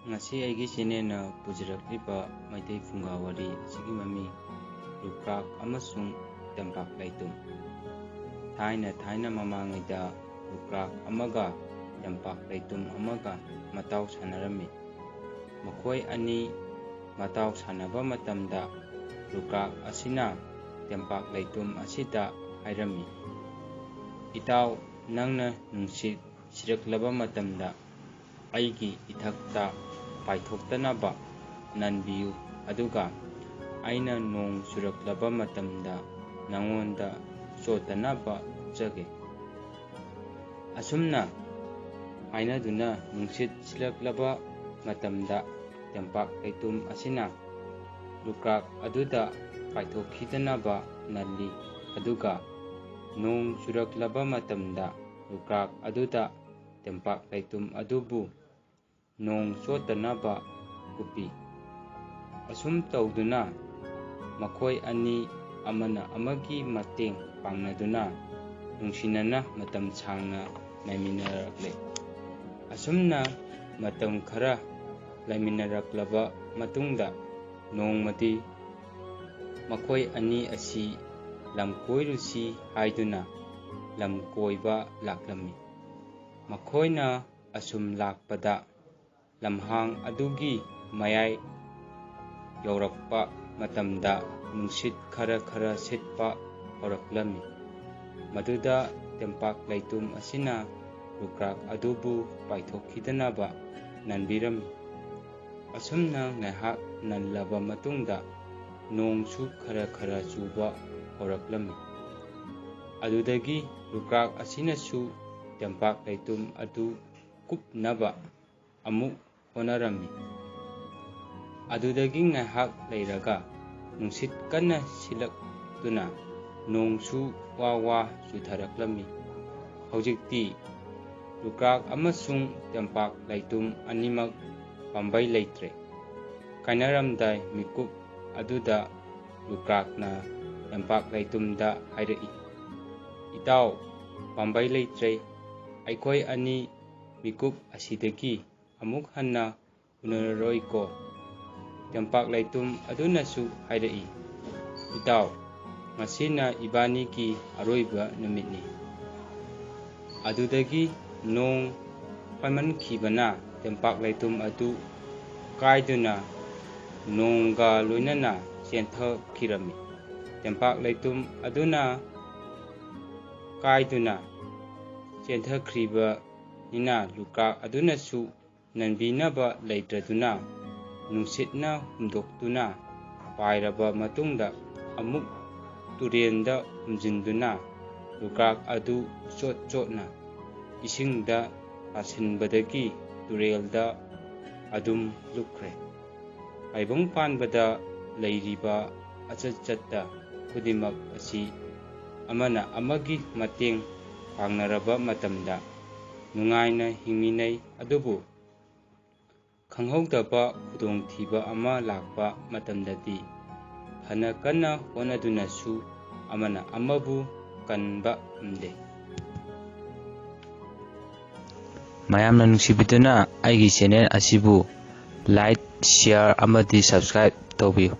ngasi aigi channel pujirakliba maitai funga wari asigi mami lukrak amasung tampak laitum. Thaina mamangaida lukrak amaga tampak laitum amaga matau sanarami. Makoi ani matau sanaba matamda lukrak asina tampak laitum asida hairami. Itaw nangna nungsit siraklaba matamda aigi ithakta paithoktanaba nanbiyu aduga aina nong suraklaba matamda nangonda chotanaba jage. Asumna hainaduna nungsit siraklaba matamda tampak laitum asina lukrak aduda paithokhidanaba nalli aduga nong suraklaba matamda lukrak aduda tampak laitum adubu nong chotanaba kupi. Asum tawduna makoi ani amana amagi mateng pangnaduna nungsinana matam sangna laiminarakle. Asumna matam khara laiminaraklaba matungda nongmadi makoi ani asi lamkoirusi haiduna lamkoiba laklami. Makoina asum lakpada lamhang adugi mayai yaurakpa matamda nungsit khara sitpa horaklami. Maduda tampak laitum asina lukrak adubu paithokhidanaba nanbirami. Asumna ngaihak nanlaba matungda nongsu khara chuba horaklami. Adudagi lukrak asinasu tampak laitum adu kupnaba amuk honarami. Adudagi ngaihak leiraga nungsit kanna silaktuna nongsu wawa chutharaklami. Hojikti lukrak amasung tampak laitum animak pambai leitre. Kainaramdai mikup aduda lukrakna tampak laitumda hairai. Itaw pambai leitre aikoi ani mikup asidagi amuk hanna unararoiko. Tampak laitum adunasu hairai. Itaw ngasina ibaniki aroiba numitni. Adudagi nong paimankhibana tampak laitum adu kaiduna nongga loinana chenthakirami. Tampak laitum aduna kaiduna chenthakriba nina lukrak adunasu nanbinaba leitraduna nungsitna humdoktuna pairaba matungda amuk turenda humjinduna lukrak adu chotna isingda tasinbadagi turelda adum lukre. Aibong panbada leiriba achachatta kudimak asi amana amagi mateng pangnaraba matamda nungaina hingminai adubu khanghaudaba khudongthiba ama lakpa matamdadi phana kanna honadunasu amana amabu kanba amde. Mayamna nungsibiduna aigi channel asibu like, share amadi subscribe tawbiyu.